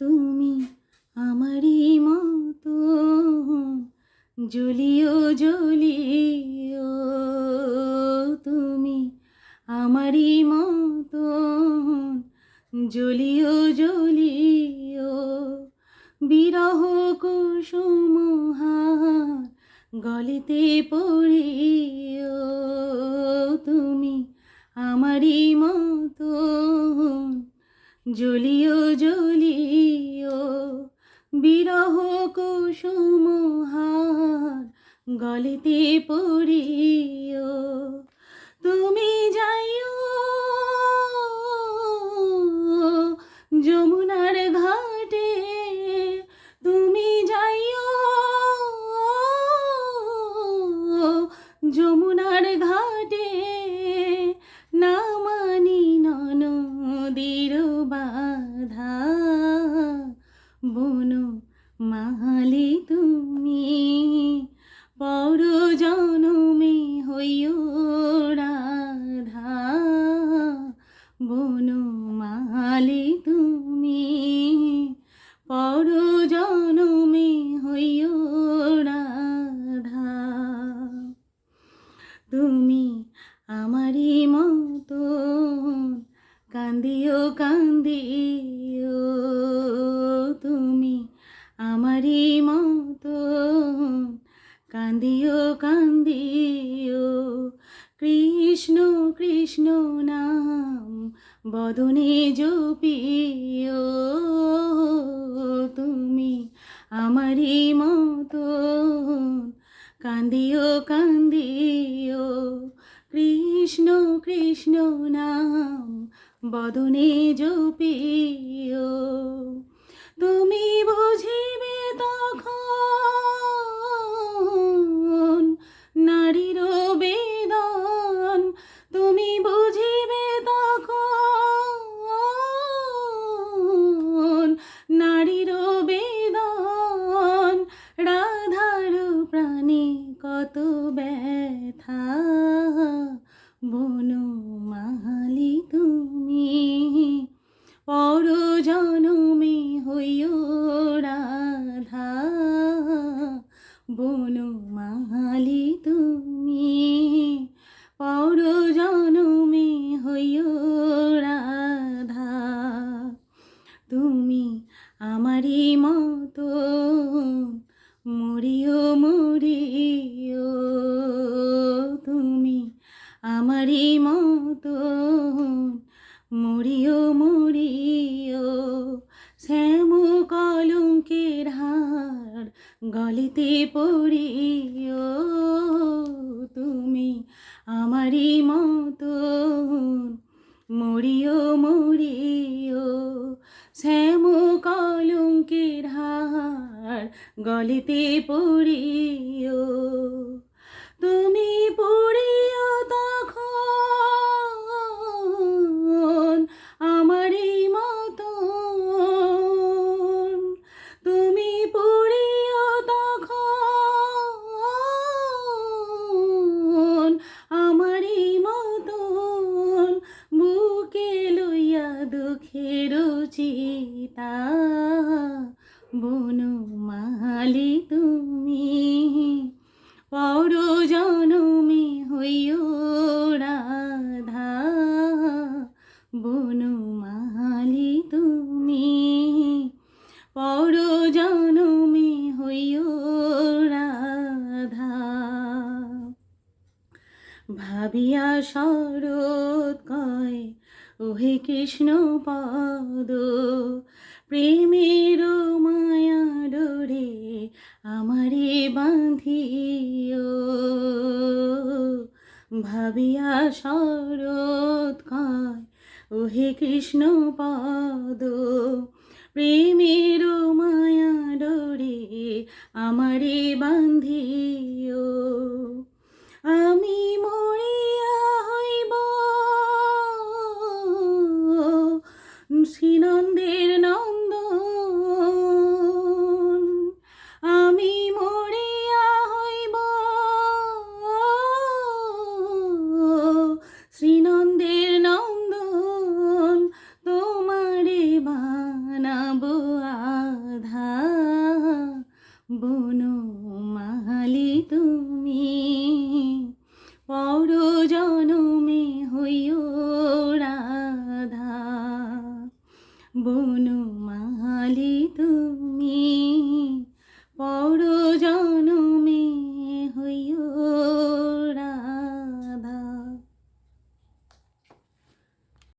তুমি আমারই মতো জ্বলিও জ্বলিও, তুমি আমারই মতো জ্বলিও জ্বলিও, বিরহ কুসুমহার গলিতে পড়িও, তুমি আমারই মতো জ্বলিও জ্বলিও, বিরহ কুসুমহার গলিতে পড়িও, তুমি যাইও যমুনার ঘাটে, তুমি যাইও যমুনার ঘাটে, না মানি নদীর বাধা, বনো মাহালি তুমি পর জনমে হইও রাধা, বনো মাহালি তুমি পর জনমে হইও রাধা, তুমি আমারই মতো কান্দিও কান্দিও, তুমি আমারই মতো কান্দিও কান্দিও, কৃষ্ণ কৃষ্ণ নাম বদনে জপিও, তুমি আমারই মতো কান্দিও কান্দিও, কৃষ্ণ কৃষ্ণ নাম বদনে জপিও, তুমি বুঝিবে তখন নারীর বেদন, তুমি বুঝিবে তখন নারীর বেদন, রাধার প্রাণে কত ব্যথা, বনো মাহালি তুমি পর জনমে হইও রাধা, বনো মাহালি তুমি পর জনমে হইও রাধা, তুমি আমারই মতো মরিও মরিও, তুমি আমারই মতো মরিও মরিও, শ্যাম কলঙ্কের হার গলিতে পড়িও, তুমি আমারই মতো মরিও মরিও, শ্যাম কলঙ্কের হার গলিতে পড়িও, তুমি পড়িও তখন আমারই মতন, তুমি পড়িও তখন আমারই মতন, বুকে লইয়া দুঃখের চিতা, বনো মাহালি তুমি পর জনমে হইও রাধা, বনো মাহালি তুমি পর জনমে হইও রাধা, ভাবিয়া শরৎ কয় ওহে কৃষ্ণ পদ, প্রেমের মায়া ডোরে আমারে বাঁধিও, ভাবিয়া শরৎ কয় ওহে কৃষ্ণ পদ, প্রেমের মায়া ডোরে আমারে বাঁধিও, আমি মরিয়া হইব শ্রীনন্দের নন্দন, আমি মরিয়া হইব শ্রীনন্দের নন্দন, তোমারে বানাবো বনু